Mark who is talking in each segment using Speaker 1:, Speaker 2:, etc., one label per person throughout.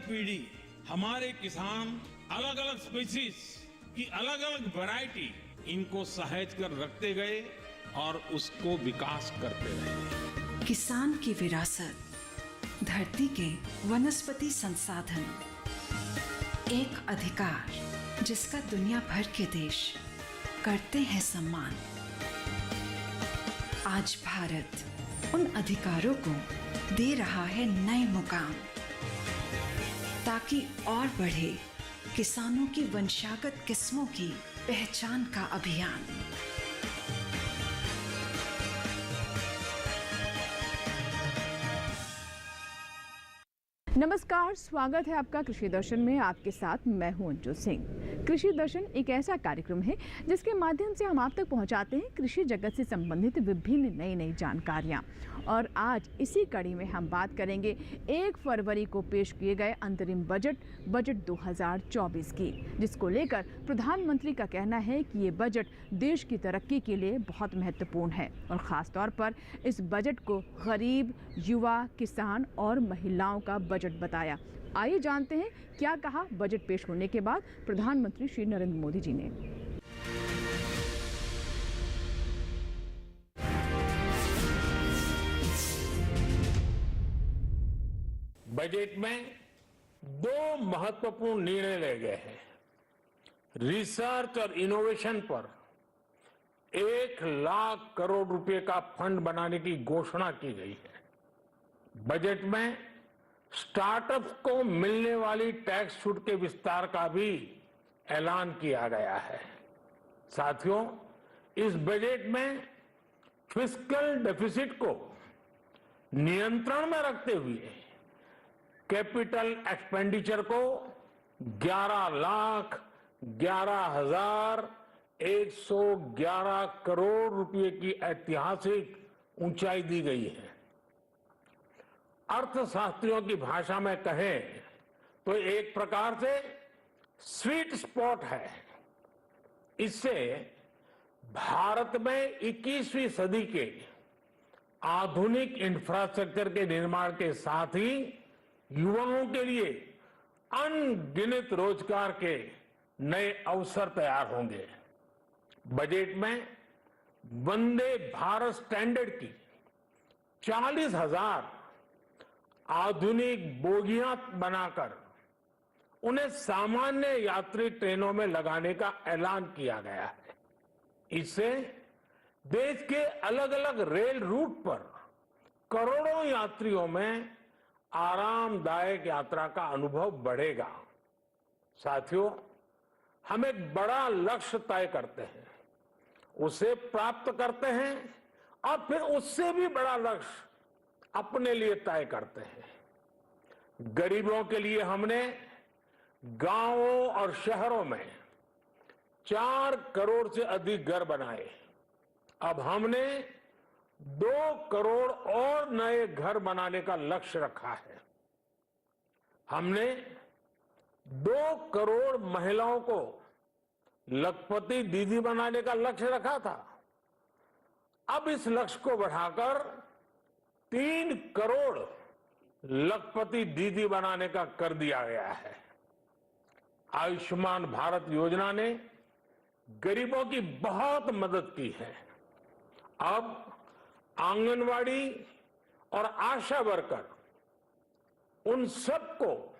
Speaker 1: पीढ़ी हमारे किसान अलग अलग स्पीसीज की अलग अलग वैरायटी इनको सहेज कर रखते गए और उसको विकास करते रहे।
Speaker 2: किसान की विरासत, धरती के वनस्पति संसाधन, एक अधिकार जिसका दुनिया भर के देश करते हैं सम्मान। आज भारत उन अधिकारों को दे रहा है नए मुकाम, ताकि और बढ़े किसानों की वंशागत किस्मों की पहचान का अभियान।
Speaker 3: नमस्कार, स्वागत है आपका कृषि दर्शन में। आपके साथ मैं हूं अंजू सिंह। कृषि दर्शन एक ऐसा कार्यक्रम है जिसके माध्यम से हम आप तक पहुंचाते हैं कृषि जगत से संबंधित विभिन्न नई जानकारियां। और आज इसी कड़ी में हम बात करेंगे 1 फरवरी को पेश किए गए अंतरिम बजट 2024 की, जिसको लेकर प्रधानमंत्री का कहना है कि ये बजट देश की तरक्की के लिए बहुत महत्वपूर्ण है और ख़ास तौर पर इस बजट को गरीब, युवा, किसान और महिलाओं का बजट बताया। आइए जानते हैं क्या कहा बजट पेश होने के बाद प्रधानमंत्री श्री नरेंद्र मोदी जी ने।
Speaker 4: बजट में 2 महत्वपूर्ण निर्णय लिए गए हैं। रिसर्च और इनोवेशन पर 1 लाख करोड़ रुपए का फंड बनाने की घोषणा की गई है। बजट में स्टार्टअप्स को मिलने वाली टैक्स छूट के विस्तार का भी ऐलान किया गया है। साथियों, इस बजट में फिस्कल डेफिसिट को नियंत्रण में रखते हुए कैपिटल एक्सपेंडिचर को 11,11,111 करोड़ रुपए की ऐतिहासिक ऊंचाई दी गई है। अर्थशास्त्रियों की भाषा में कहें तो एक प्रकार से स्वीट स्पॉट है। इससे भारत में 21वीं सदी के आधुनिक इंफ्रास्ट्रक्चर के निर्माण के साथ ही युवाओं के लिए अनगिनत रोजगार के नए अवसर तैयार होंगे। बजट में वंदे भारत स्टैंडर्ड की 40,000 आधुनिक बोगियां बनाकर उन्हें सामान्य यात्री ट्रेनों में लगाने का ऐलान किया गया है। इससे देश के अलग अलग रेल रूट पर करोड़ों यात्रियों में आरामदायक यात्रा का अनुभव बढ़ेगा। साथियों, हम एक बड़ा लक्ष्य तय करते हैं, उसे प्राप्त करते हैं और फिर उससे भी बड़ा लक्ष्य अपने लिए तय करते हैं। गरीबों के लिए हमने गांवों और शहरों में 4 करोड़ से अधिक घर बनाए। अब हमने 2 करोड़ और नए घर बनाने का लक्ष्य रखा है। हमने 2 करोड़ महिलाओं को लखपति दीदी बनाने का लक्ष्य रखा था। अब इस लक्ष्य को बढ़ाकर 3 करोड़ लखपति दीदी बनाने का कर दिया गया है। आयुष्मान भारत योजना ने गरीबों की बहुत मदद की है। अब आंगनवाड़ी और आशा वर्कर, उन सबको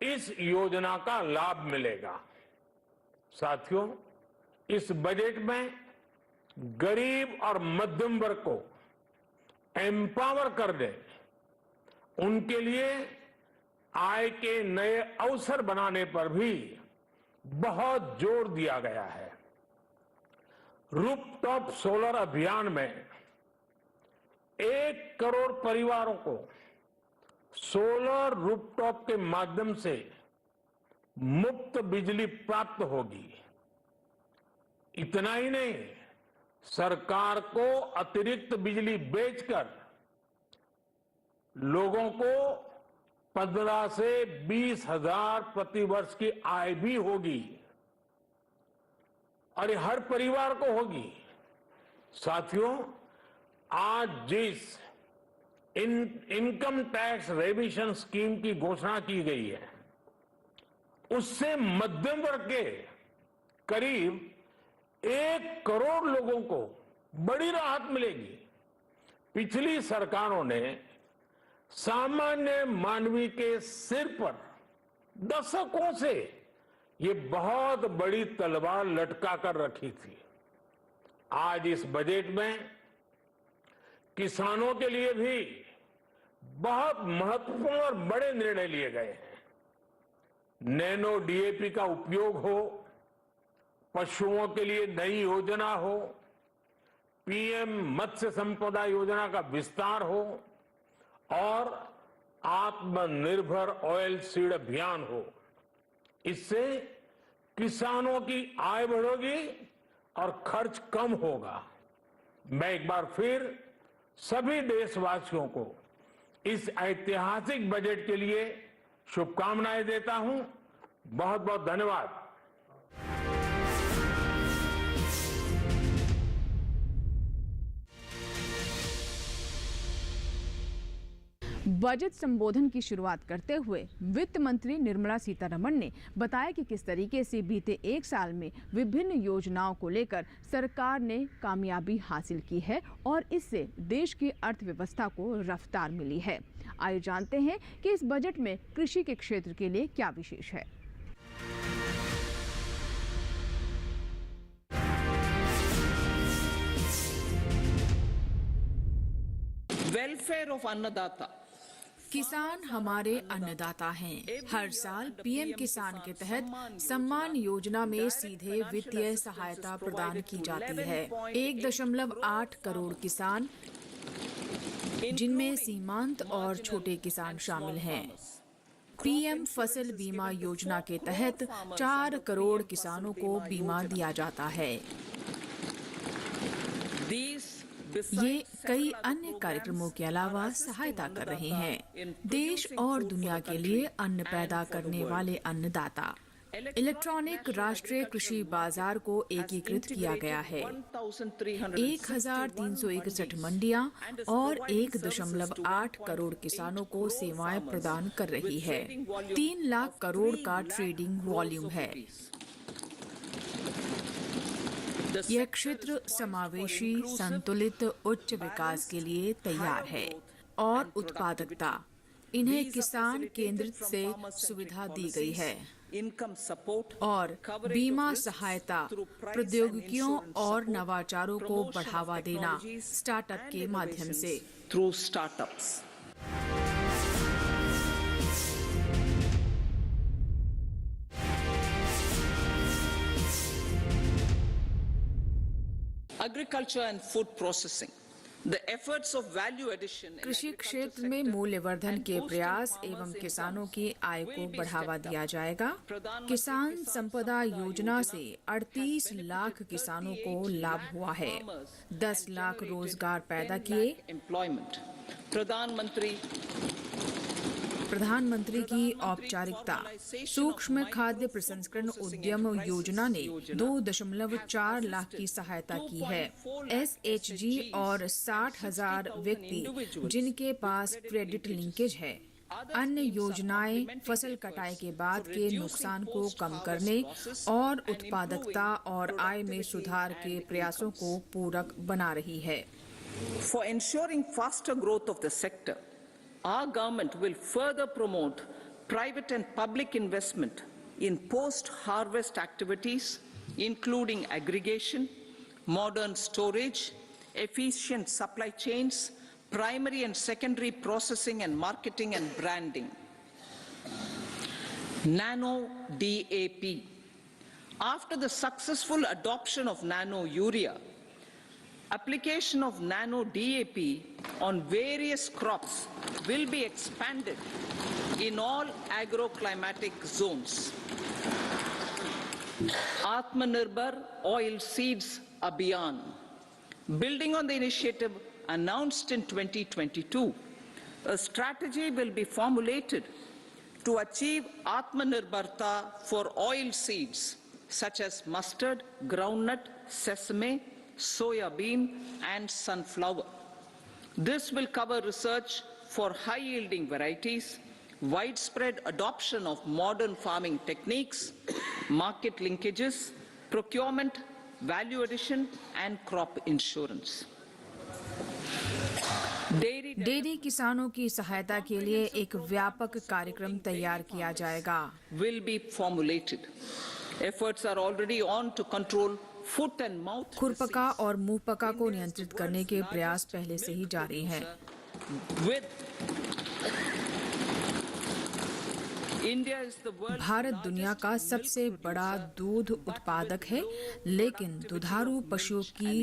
Speaker 4: इस योजना का लाभ मिलेगा। साथियों, इस बजट में गरीब और मध्यम वर्ग को एम्पावर करने, उनके लिए आय के नए अवसर बनाने पर भी बहुत जोर दिया गया है। रूफटॉप सोलर अभियान में 1 करोड़ परिवारों को सोलर रूफटॉप के माध्यम से मुफ्त बिजली प्राप्त होगी। इतना ही नहीं, सरकार को अतिरिक्त बिजली बेचकर लोगों को 15 से 20 हजार प्रति वर्ष की आय भी होगी और ये हर परिवार को होगी। साथियों, आज जिस इनकम टैक्स रेविशन स्कीम की घोषणा की गई है, उससे मध्यम वर्ग के करीब 1 करोड़ लोगों को बड़ी राहत मिलेगी। पिछली सरकारों ने सामान्य मानवी के सिर पर दशकों से ये बहुत बड़ी तलवार लटका कर रखी थी। आज इस बजट में किसानों के लिए भी बहुत महत्वपूर्ण और बड़े निर्णय लिए गए हैं। नैनो डीएपी का उपयोग हो, पशुओं के लिए नई योजना हो, पीएम मत्स्य संपदा योजना का विस्तार हो और आत्मनिर्भर ऑयल सीड अभियान हो। इससे किसानों की आय बढ़ेगी और खर्च कम होगा। मैं एक बार फिर सभी देशवासियों को इस ऐतिहासिक बजट के लिए शुभकामनाएं देता हूं। बहुत बहुत धन्यवाद।
Speaker 3: बजट संबोधन की शुरुआत करते हुए वित्त मंत्री निर्मला सीतारमण ने बताया कि किस तरीके से बीते 1 साल में विभिन्न योजनाओं को लेकर सरकार ने कामयाबी हासिल की है और इससे देश की अर्थव्यवस्था को रफ्तार मिली है। आइए जानते हैं कि इस बजट में कृषि के क्षेत्र के लिए क्या विशेष है।
Speaker 5: वेलफेयर ऑफ अन्नदाता।
Speaker 6: किसान हमारे अन्नदाता हैं। हर साल पीएम किसान के तहत सम्मान योजना में सीधे वित्तीय सहायता प्रदान की जाती है। 1.8 करोड़ किसान, जिनमें सीमांत और छोटे किसान शामिल हैं। पीएम फसल बीमा योजना के तहत 4 करोड़ किसानों को बीमा दिया जाता है। ये कई अन्य कार्यक्रमों के अलावा सहायता कर रहे हैं देश और दुनिया के लिए अन्न पैदा करने वाले अन्नदाता। इलेक्ट्रॉनिक राष्ट्रीय कृषि बाजार को एकीकृत किया गया है। 1361 मंडियां और 1.8 करोड़ किसानों को सेवाएं प्रदान कर रही है। 3 लाख करोड़ का ट्रेडिंग वॉल्यूम है। यह क्षेत्र समावेशी, संतुलित उच्च विकास के लिए तैयार है और उत्पादकता, इन्हें किसान केंद्रित से सुविधा दी गई है और बीमा सहायता, प्रौद्योगिकियों और नवाचारों को बढ़ावा देना स्टार्टअप के माध्यम से।
Speaker 5: Through startups. Agriculture and food processing. The efforts of value addition.
Speaker 6: कृषि क्षेत्र में मूल्यवर्धन के प्रयास एवं किसानों की आय को बढ़ावा दिया जाएगा। किसान संपदा योजना से 38 लाख किसानों को लाभ हुआ है। 10 लाख रोजगार पैदा किए। प्रधानमंत्री की औपचारिकता। सूक्ष्म खाद्य प्रसंस्करण उद्यम योजना ने 2.4 लाख की सहायता की है। SHG और 60,000 व्यक्ति जिनके पास क्रेडिट लिंकेज है। अन्य योजनाएं फसल कटाई के बाद के नुकसान को कम करने और उत्पादकता और आय में सुधार के प्रयासों को पूरक बना रही है।
Speaker 5: For ensuring faster growth of the sector, our government will further promote private and public investment in post-harvest activities, including aggregation, modern storage, efficient supply chains, primary and secondary processing and marketing and branding. Nano DAP. After the successful adoption of nano urea, application of nano DAP on various crops will be expanded in all agroclimatic zones. Atmanirbhar Oil Seeds Abhiyan. Building on the initiative announced in 2022, a strategy will be formulated to achieve Atmanirbharta for oil seeds such as mustard, groundnut, sesame, soya bean and sunflower. This will cover research for high-yielding varieties, widespread adoption of modern farming techniques, market linkages, procurement, value addition, and crop insurance.
Speaker 6: Dairy किसानों की सहायता के लिए एक व्यापक कार्यक्रम तैयार किया जाएगा।
Speaker 5: Will be formulated. Efforts are already on to control foot and mouth.
Speaker 6: खुरपका और मुंहपका को नियंत्रित करने के प्रयास पहले से ही जारी हैं। भारत दुनिया का सबसे बड़ा दूध उत्पादक है, लेकिन दुधारू पशुओं की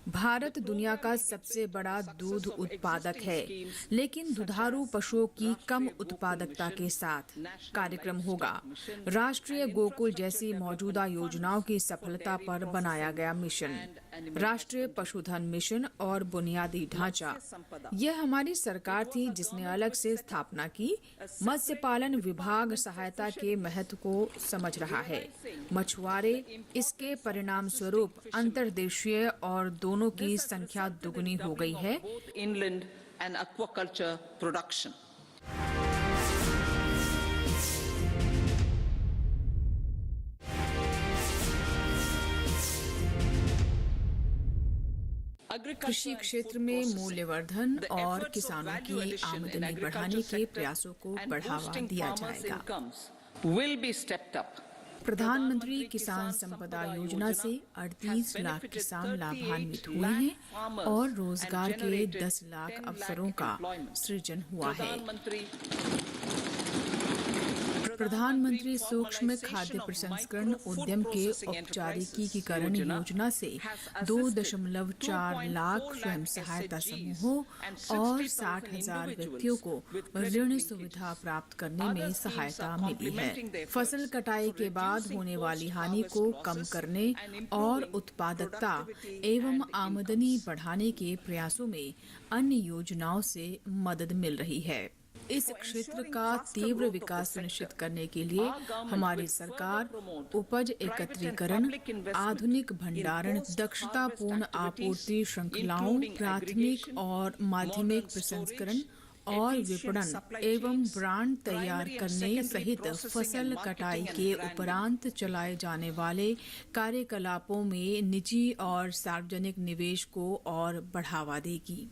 Speaker 6: भारत दुनिया का सबसे बड़ा दूध उत्पादक है, लेकिन दुधारू पशुओं की कम उत्पादकता के साथ कार्यक्रम होगा। राष्ट्रीय गोकुल जैसी मौजूदा योजनाओं की सफलता पर बनाया गया मिशन, राष्ट्रीय पशुधन मिशन और बुनियादी ढांचा, यह हमारी सरकार थी जिसने अलग से स्थापना की। मत्स्य पालन विभाग सहायता के महत्व को समझ रहा है। मछुआरे इसके परिणाम स्वरूप अंतर्देशीय और दोनों की संख्या दुगुनी हो गई है।
Speaker 5: Inland and aquaculture production.
Speaker 6: कृषि क्षेत्र में मूल्यवर्धन और किसानों की आमदनी बढ़ाने के प्रयासों को बढ़ावा दिया जाएगा।
Speaker 5: Will be stepped up.
Speaker 6: प्रधानमंत्री किसान संपदा योजना से 38 लाख किसान लाभान्वित हुए हैं और रोजगार के 10 लाख अवसरों का सृजन हुआ है। प्रधानमंत्री सूक्ष्म खाद्य प्रसंस्करण उद्यम के औपचारिकीकरण योजना से 2.4 लाख स्वयं सहायता समूहों और 60,000 व्यक्तियों को ऋण सुविधा प्राप्त करने में सहायता मिली है। फसल कटाई के बाद होने वाली हानि को कम करने और उत्पादकता एवं आमदनी बढ़ाने के प्रयासों में अन्य योजनाओं से मदद मिल रही है। इस क्षेत्र का तीव्र विकास सुनिश्चित करने के लिए हमारी सरकार उपज एकत्रीकरण, आधुनिक भंडारण, दक्षतापूर्ण आपूर्ति श्रृंखलाओं, प्राथमिक और माध्यमिक प्रसंस्करण और विपणन एवं ब्रांड तैयार करने सहित फसल कटाई के उपरांत चलाए जाने वाले कार्यकलापों में निजी और सार्वजनिक निवेश को और बढ़ावा देगी।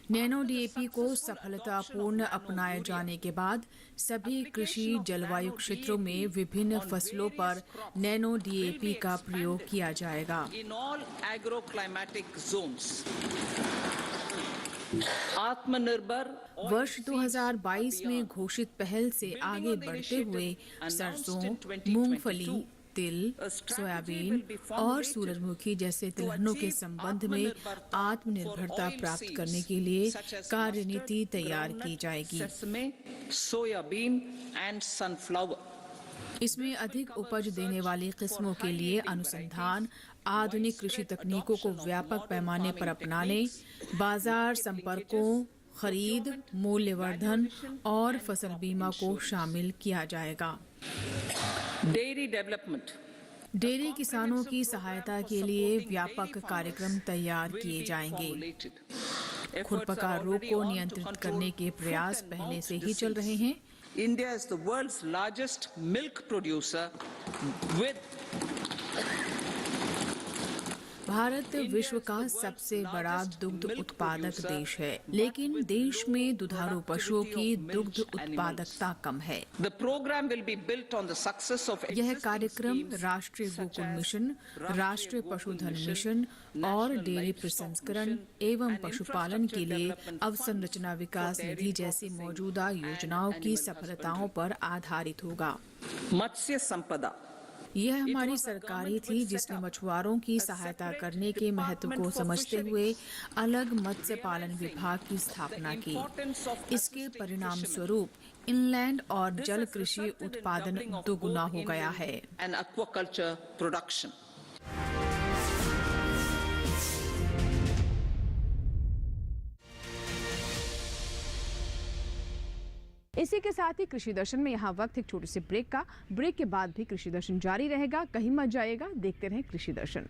Speaker 6: नैनो डीएपी को सफलतापूर्ण अपनाए जाने के बाद सभी कृषि जलवायु क्षेत्रों में विभिन्न फसलों पर नैनो डीएपी का प्रयोग किया जाएगा।
Speaker 5: आत्मनिर्भर
Speaker 6: वर्ष 2022 में घोषित पहल से आगे बढ़ते हुए सरसों, मूंगफली, तिल, सोयाबीन और सूरजमुखी जैसे तिलहनों के संबंध में आत्मनिर्भरता प्राप्त करने के लिए कार्यनीति तैयार की जाएगी।
Speaker 5: सोयाबीन एंड सनफ्लावर,
Speaker 6: इसमें अधिक उपज देने वाली किस्मों के लिए अनुसंधान, आधुनिक कृषि तकनीकों को व्यापक पैमाने पर अपनाने, बाजार संपर्कों, खरीद, मूल्यवर्धन और फसल बीमा को शामिल किया जाएगा।
Speaker 5: डेयरी डेवलपमेंट,
Speaker 6: डेयरी किसानों की सहायता के लिए व्यापक कार्यक्रम तैयार किए जाएंगे। खुरपका रोग को नियंत्रित करने के प्रयास पहले से ही चल रहे हैं।
Speaker 5: India is the world's largest milk producer with
Speaker 6: Bharat विश्व का सबसे बड़ा दुग्ध उत्पादक देश है, लेकिन देश में दुधारू पशुओं की दुग्ध उत्पादकता कम है। यह कार्यक्रम राष्ट्रीय गोकुल मिशन, राष्ट्रीय पशुधन मिशन और डेयरी प्रसंस्करण एवं पशुपालन के लिए अवसंरचना विकास निधि जैसी मौजूदा योजनाओं की सफलताओं पर आधारित होगा।
Speaker 5: मत्स्य संपदा,
Speaker 6: यह हमारी सरकारी थी जिसने मछुआरों की सहायता करने के महत्व को समझते हुए अलग मत्स्य पालन विभाग की स्थापना की। इसके परिणाम स्वरूप इनलैंड और जल कृषि उत्पादन दोगुना हो गया है।
Speaker 3: इसी के साथ ही कृषि दर्शन में यहाँ वक्त एक छोटे से ब्रेक का। ब्रेक के बाद भी कृषि दर्शन जारी रहेगा, कहीं मत जाइएगा, देखते रहें कृषि दर्शन।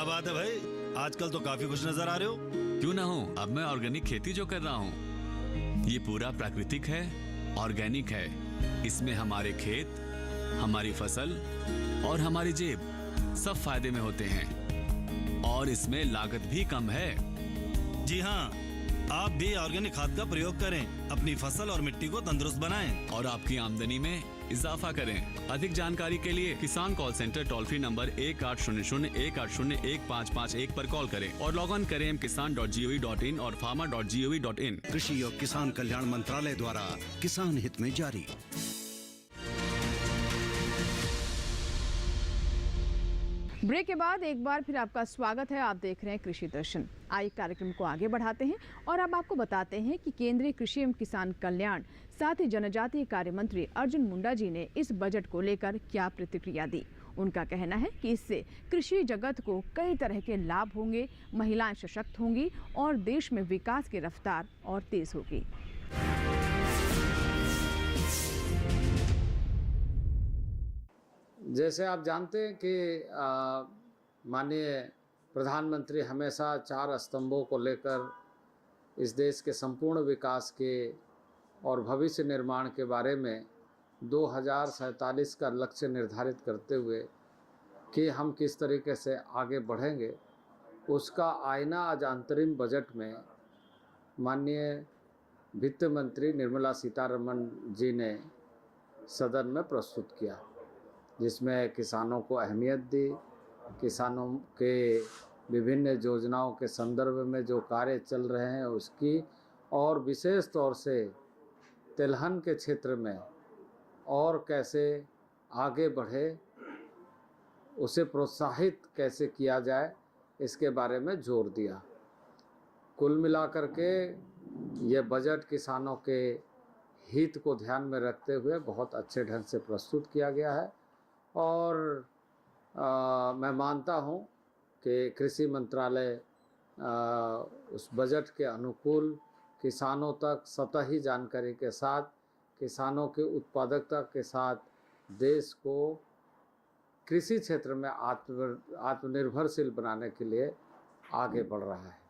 Speaker 7: क्या बात है भाई, आजकल तो काफी खुश नजर आ रहे हो।
Speaker 8: क्यों ना हो, अब मैं ऑर्गेनिक खेती जो कर रहा हूँ ये पूरा प्राकृतिक है, ऑर्गेनिक है। इसमें हमारे खेत, हमारी फसल और हमारी जेब सब फायदे में होते हैं और इसमें लागत भी कम है।
Speaker 7: जी हाँ, आप भी ऑर्गेनिक खाद का प्रयोग करें, अपनी फसल और मिट्टी को तंदुरुस्त बनाएं
Speaker 8: और आपकी आमदनी में इजाफा करें। अधिक जानकारी के लिए किसान call centre toll free number 1800-180-1551 पर कॉल करें और लॉग ऑन करें kisan.gov.in और farmer.gov.in।
Speaker 9: कृषि और किसान कल्याण मंत्रालय द्वारा किसान हित में जारी।
Speaker 3: ब्रेक के बाद एक बार फिर आपका स्वागत है। आप देख रहे हैं कृषि दर्शन। आइए कार्यक्रम को आगे बढ़ाते हैं और अब आपको बताते हैं कि केंद्रीय कृषि एवं किसान कल्याण साथ ही जनजातीय कार्य मंत्री अर्जुन मुंडा जी ने इस बजट को लेकर क्या प्रतिक्रिया दी। उनका कहना है कि इससे कृषि जगत को कई तरह के लाभ होंगे, महिलाएं सशक्त होंगी और देश में विकास की रफ्तार और तेज होगी।
Speaker 10: जैसे आप जानते हैं कि माननीय प्रधानमंत्री हमेशा 4 स्तंभों को लेकर इस देश के संपूर्ण विकास के और भविष्य निर्माण के बारे में 2047 का लक्ष्य निर्धारित करते हुए कि हम किस तरीके से आगे बढ़ेंगे, उसका आईना आज अंतरिम बजट में माननीय वित्त मंत्री निर्मला सीतारमण जी ने सदन में प्रस्तुत किया, जिसमें किसानों को अहमियत दी, किसानों के विभिन्न योजनाओं के संदर्भ में जो कार्य चल रहे हैं उसकी, और विशेष तौर से तिलहन के क्षेत्र में और कैसे आगे बढ़े, उसे प्रोत्साहित कैसे किया जाए, इसके बारे में जोर दिया। कुल मिलाकर के ये बजट किसानों के हित को ध्यान में रखते हुए बहुत अच्छे ढंग से प्रस्तुत किया गया है और मैं मानता हूं कि कृषि मंत्रालय उस बजट के अनुकूल किसानों तक सतही जानकारी के साथ, किसानों की उत्पादकता के साथ देश को कृषि क्षेत्र में आत्मनिर्भरशील बनाने के लिए आगे बढ़ रहा है।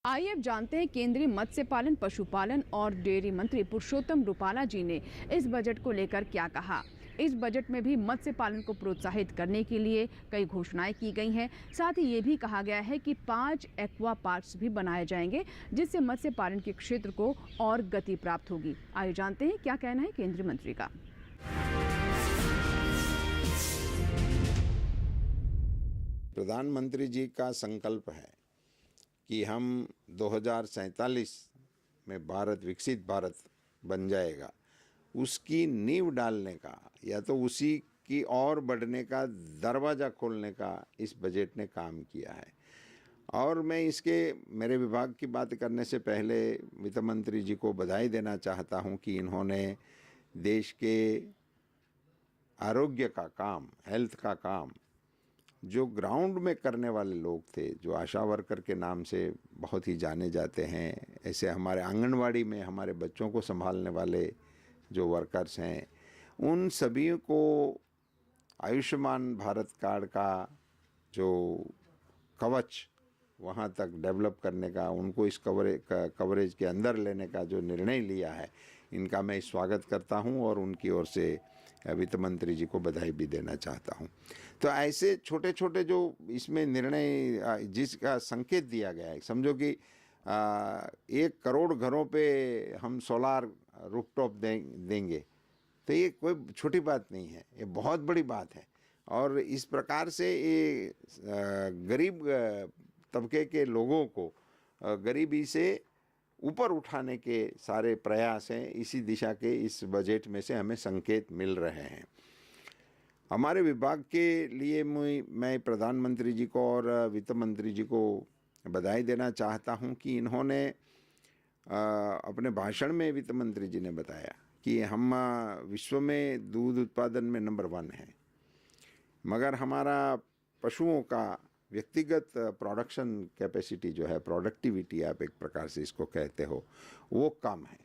Speaker 3: आइए अब जानते हैं केंद्रीय मत्स्य पालन, पशुपालन और डेयरी मंत्री पुरुषोत्तम रूपाला जी ने इस बजट को लेकर क्या कहा। इस बजट में भी मत्स्य पालन को प्रोत्साहित करने के लिए कई घोषणाएं की गई हैं। साथ ही ये भी कहा गया है कि 5 एक्वा पार्क्स भी बनाए जाएंगे, जिससे मत्स्य पालन के क्षेत्र को और गति प्राप्त होगी। आइए जानते हैं क्या कहना है केंद्रीय मंत्री का।
Speaker 11: प्रधानमंत्री जी का संकल्प है कि हम 2047 में भारत विकसित भारत बन जाएगा, उसकी नींव डालने का या तो उसी की ओर बढ़ने का दरवाज़ा खोलने का इस बजट ने काम किया है। और मैं इसके मेरे विभाग की बात करने से पहले वित्त मंत्री जी को बधाई देना चाहता हूं कि इन्होंने देश के आरोग्य का काम, हेल्थ का काम जो ग्राउंड में करने वाले लोग थे, जो आशा वर्कर के नाम से बहुत ही जाने जाते हैं, ऐसे हमारे आंगनवाड़ी में हमारे बच्चों को संभालने वाले जो वर्कर्स हैं, उन सभी को आयुष्मान भारत कार्ड का जो कवच वहाँ तक डेवलप करने का, उनको इस कवरेज के अंदर लेने का जो निर्णय लिया है, इनका मैं स्वागत करता हूँ और उनकी ओर से वित्त मंत्री जी को बधाई भी देना चाहता हूँ। तो ऐसे छोटे छोटे जो इसमें निर्णय जिसका संकेत दिया गया है, समझो कि 1 करोड़ घरों पे हम सोलार रूफटॉप देंगे, तो ये कोई छोटी बात नहीं है, ये बहुत बड़ी बात है। और इस प्रकार से ये गरीब तबके के लोगों को गरीबी से ऊपर उठाने के सारे प्रयास हैं। इसी दिशा के इस बजट में से हमें संकेत मिल रहे हैं। हमारे विभाग के लिए मैं प्रधानमंत्री जी को और वित्त मंत्री जी को बधाई देना चाहता हूं कि इन्होंने अपने भाषण में वित्त मंत्री जी ने बताया कि हम विश्व में दूध उत्पादन में नंबर 1 हैं, मगर हमारा पशुओं का व्यक्तिगत प्रोडक्शन कैपेसिटी जो है, प्रोडक्टिविटी आप एक प्रकार से इसको कहते हो, वो कम है।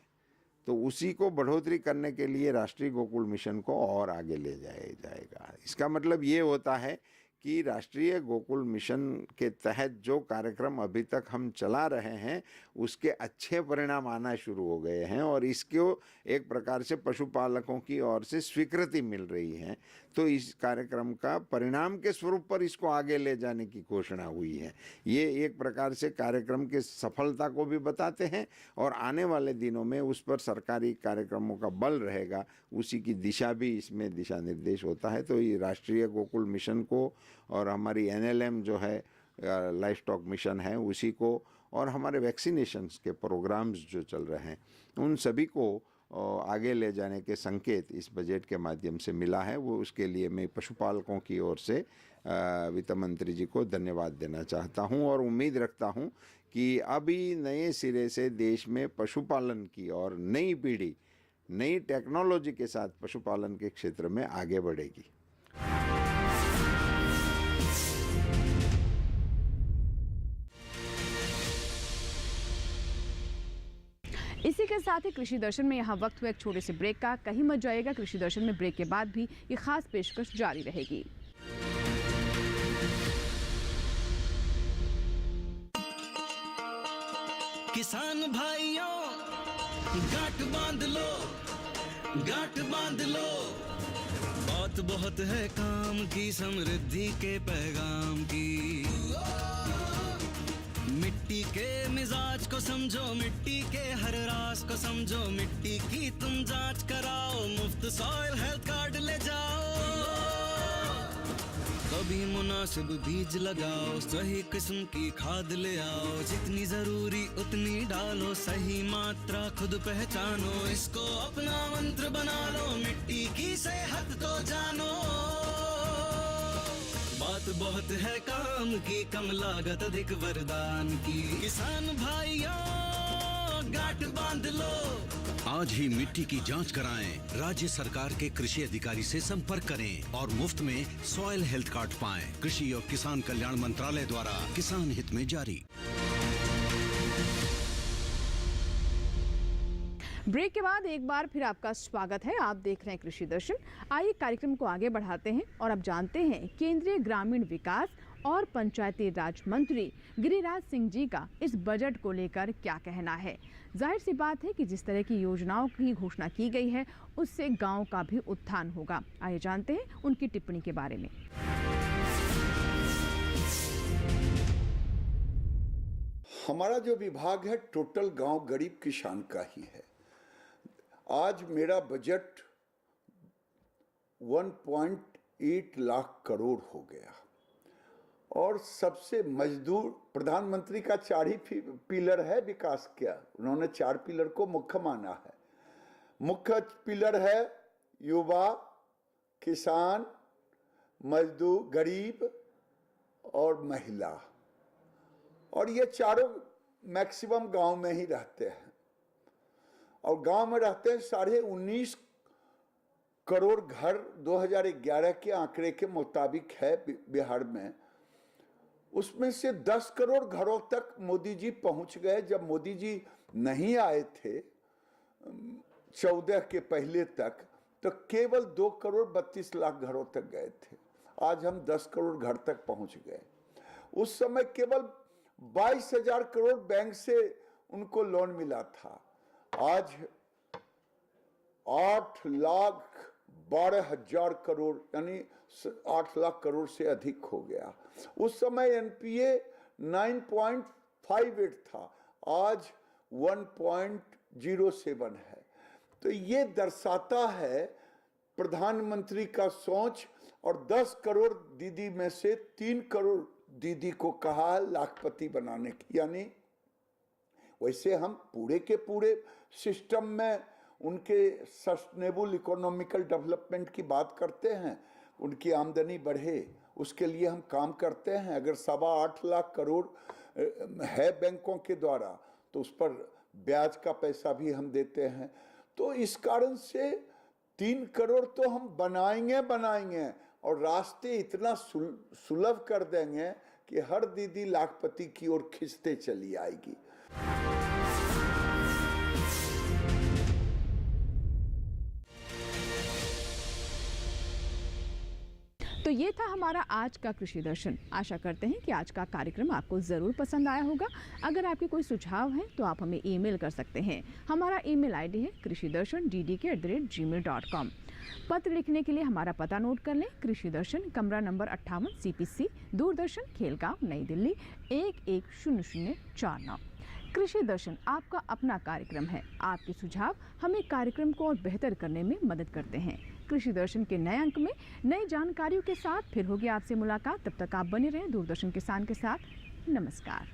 Speaker 11: तो उसी को बढ़ोतरी करने के लिए राष्ट्रीय गोकुल मिशन को और आगे ले जाया जाएगा। इसका मतलब ये होता है कि राष्ट्रीय गोकुल मिशन के तहत जो कार्यक्रम अभी तक हम चला रहे हैं उसके अच्छे परिणाम आना शुरू हो गए हैं और इसको एक प्रकार से पशुपालकों की ओर से स्वीकृति मिल रही है। तो इस कार्यक्रम का परिणाम के स्वरूप पर इसको आगे ले जाने की घोषणा हुई है। ये एक प्रकार से कार्यक्रम की सफलता को भी बताते हैं और आने वाले दिनों में उस पर सरकारी कार्यक्रमों का बल रहेगा, उसी की दिशा भी इसमें दिशा निर्देश होता है। तो ये राष्ट्रीय गोकुल मिशन को और हमारी NLM जो है लाइफ स्टॉक मिशन है उसी को और हमारे वैक्सीनेशंस के प्रोग्राम्स जो चल रहे हैं उन सभी को आगे ले जाने के संकेत इस बजट के माध्यम से मिला है। वो उसके लिए मैं पशुपालकों की ओर से वित्त मंत्री जी को धन्यवाद देना चाहता हूं और उम्मीद रखता हूं कि अभी नए सिरे से देश में पशुपालन की और नई पीढ़ी नई टेक्नोलॉजी के साथ पशुपालन के क्षेत्र में आगे बढ़ेगी।
Speaker 3: इसी के साथ ही कृषि दर्शन में यहाँ वक्त हुआ एक छोटे से ब्रेक का। कहीं मत जाइएगा, कृषि दर्शन में ब्रेक के बाद भी ये खास पेशकश जारी रहेगी।
Speaker 7: किसान भाइयों गांठ बांध लो, गांठ बांध लो, बात बहुत है काम की, समृद्धि के पैगाम की। मिट्टी के मिजाज को समझो, मिट्टी के हर राज को समझो, मिट्टी की तुम जांच कराओ, मुफ्त सॉइल हेल्थ कार्ड ले जाओ। कभी मुनासिब बीज लगाओ, सही किस्म की खाद ले आओ, जितनी जरूरी उतनी डालो, सही मात्रा खुद पहचानो, इसको अपना मंत्र बना लो, मिट्टी की सेहत तो जानो। बात बहुत है काम की, कम लागत अधिक वरदान की, किसान भाइयों गांठ बांध लो।
Speaker 9: आज ही मिट्टी की जांच कराएं, राज्य सरकार के कृषि अधिकारी से संपर्क करें और मुफ्त में सॉइल हेल्थ कार्ड पाएं। कृषि और किसान कल्याण मंत्रालय द्वारा किसान हित में जारी।
Speaker 3: ब्रेक के बाद एक बार फिर आपका स्वागत है। आप देख रहे हैं कृषि दर्शन। आइए कार्यक्रम को आगे बढ़ाते हैं और अब जानते हैं केंद्रीय ग्रामीण विकास और पंचायती राज मंत्री गिरिराज सिंह जी का इस बजट को लेकर क्या कहना है। जाहिर सी बात है कि जिस तरह की योजनाओं की घोषणा की गई है उससे गांव का भी उत्थान होगा। आइए जानते हैं उनकी टिप्पणी के बारे में।
Speaker 12: हमारा जो विभाग है टोटल गांव गरीब किसान का ही है। आज मेरा बजट 1.8 लाख करोड़ हो गया और सबसे मजदूर प्रधानमंत्री का 4 ही पिलर है विकास का। उन्होंने 4 पिलर को मुख्य माना है। मुख्य पिलर है युवा, किसान, मजदूर, गरीब और महिला, और ये चारों मैक्सिमम गांव में ही रहते हैं और गांव में रहते हैं 19.5 करोड़ घर 2011 के आंकड़े के मुताबिक है बिहार में। उसमें से 10 करोड़ घरों तक मोदी जी पहुंच गए। जब मोदी जी नहीं आए थे 14 के पहले तक तो केवल 2 करोड़ 32 लाख घरों तक गए थे। आज हम 10 करोड़ घर तक पहुंच गए। उस समय केवल 22,000 करोड़ बैंक से उनको लोन मिला था। आज 8,12,000 करोड़ यानी 8 लाख करोड़ से अधिक हो गया। उस समय एनपीए 9.58 था, आज 1.07 है। तो ये दर्शाता है प्रधानमंत्री का सोच। और 10 करोड़ दीदी में से 3 करोड़ दीदी को कहा लाखपति बनाने की, यानी वैसे हम पूरे के पूरे सिस्टम में उनके सस्टेनेबल इकोनॉमिकल डेवलपमेंट की बात करते हैं, उनकी आमदनी बढ़े उसके लिए हम काम करते हैं। अगर 8.25 लाख करोड़ है बैंकों के द्वारा तो उस पर ब्याज का पैसा भी हम देते हैं। तो इस कारण से 3 करोड़ तो हम बनाएंगे और रास्ते इतना सुलभ कर देंगे कि हर दीदी लाखपति की ओर खिंचते चली आएगी।
Speaker 3: तो ये था हमारा आज का कृषि दर्शन। आशा करते हैं कि आज का कार्यक्रम आपको ज़रूर पसंद आया होगा। अगर आपके कोई सुझाव हैं तो आप हमें ईमेल कर सकते हैं। हमारा ईमेल आईडी है krishidarshan@gmail.com। पत्र लिखने के लिए हमारा पता नोट कर लें। कृषि दर्शन, कमरा नंबर 58, CPC, दूरदर्शन, खेलगांव, नई दिल्ली 110049। कृषि दर्शन आपका अपना कार्यक्रम है। आपके सुझाव हमें कार्यक्रम को और बेहतर करने में मदद करते हैं। कृषि दर्शन के नए अंक में नई जानकारियों के साथ फिर होगी आपसे मुलाकात। तब तक आप बने रहें दूरदर्शन किसान के साथ। नमस्कार।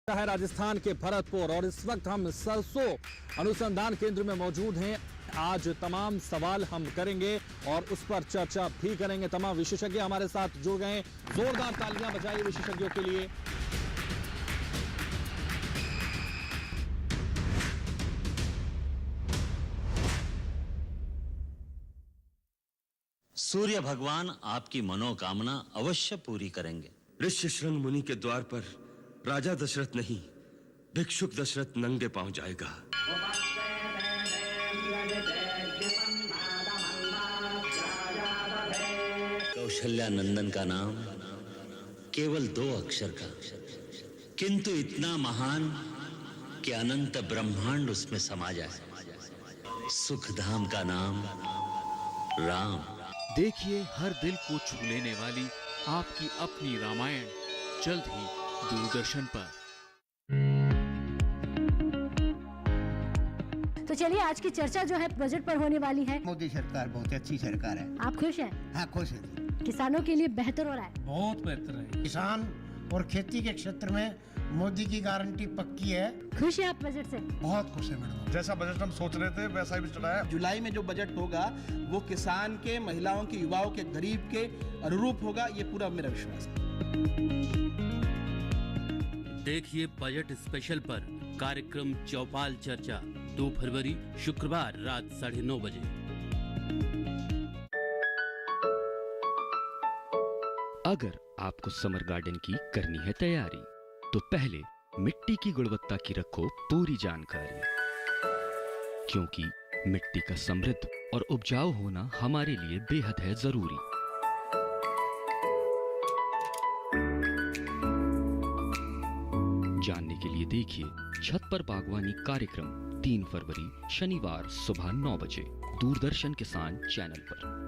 Speaker 13: है राजस्थान के भरतपुर और इस वक्त हम सरसों अनुसंधान केंद्र में मौजूद हैं। आज तमाम सवाल हम करेंगे और उस पर चर्चा भी करेंगे। तमाम विशेषज्ञ हमारे साथ जुड़ गए हैं। जोरदार तालियां बजाइए विशेषज्ञों के लिए।
Speaker 14: सूर्य भगवान आपकी मनोकामना अवश्य पूरी करेंगे।
Speaker 15: ऋषि शृंग मुनि के द्वार पर राजा दशरथ नहीं, भिक्षुक दशरथ नंगे पांव जाएगा।
Speaker 14: कौशल्या नंदन का नाम केवल 2 अक्षर का, किंतु इतना महान कि अनंत ब्रह्मांड उसमें समा जाए। सुखधाम का नाम राम।
Speaker 16: देखिए हर दिल को छू लेने वाली आपकी अपनी रामायण जल्द ही दूरदर्शन पर।
Speaker 17: तो चलिए आज की चर्चा जो है बजट पर होने वाली है।
Speaker 18: मोदी सरकार बहुत अच्छी सरकार है।
Speaker 17: आप खुश हैं?
Speaker 18: हाँ खुश है।
Speaker 17: किसानों के लिए बेहतर हो रहा है।
Speaker 18: बहुत बेहतर है। किसान और खेती के क्षेत्र में मोदी की गारंटी पक्की है।
Speaker 17: खुश है आप बजट से?
Speaker 18: बहुत खुश है मैडम।
Speaker 19: जैसा बजट हम सोच रहे थे वैसा ही चला है।
Speaker 20: जुलाई में जो बजट होगा वो किसान के, महिलाओं के, युवाओं के, गरीब के अनुरूप होगा, ये पूरा मेरा विश्वास है।
Speaker 16: देखिए बजट स्पेशल पर कार्यक्रम चौपाल चर्चा 2 फरवरी शुक्रवार रात 9:30 बजे।
Speaker 21: अगर आपको समर गार्डन की करनी है तैयारी तो पहले मिट्टी की गुणवत्ता की रखो पूरी जानकारी, क्योंकि मिट्टी का समृद्ध और उपजाऊ होना हमारे लिए बेहद है जरूरी। जानने के लिए देखिए छत पर बागवानी कार्यक्रम 3 फरवरी शनिवार सुबह 9 बजे दूरदर्शन किसान चैनल पर।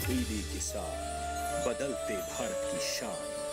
Speaker 22: टीवी के साथ बदलते भारत की शान।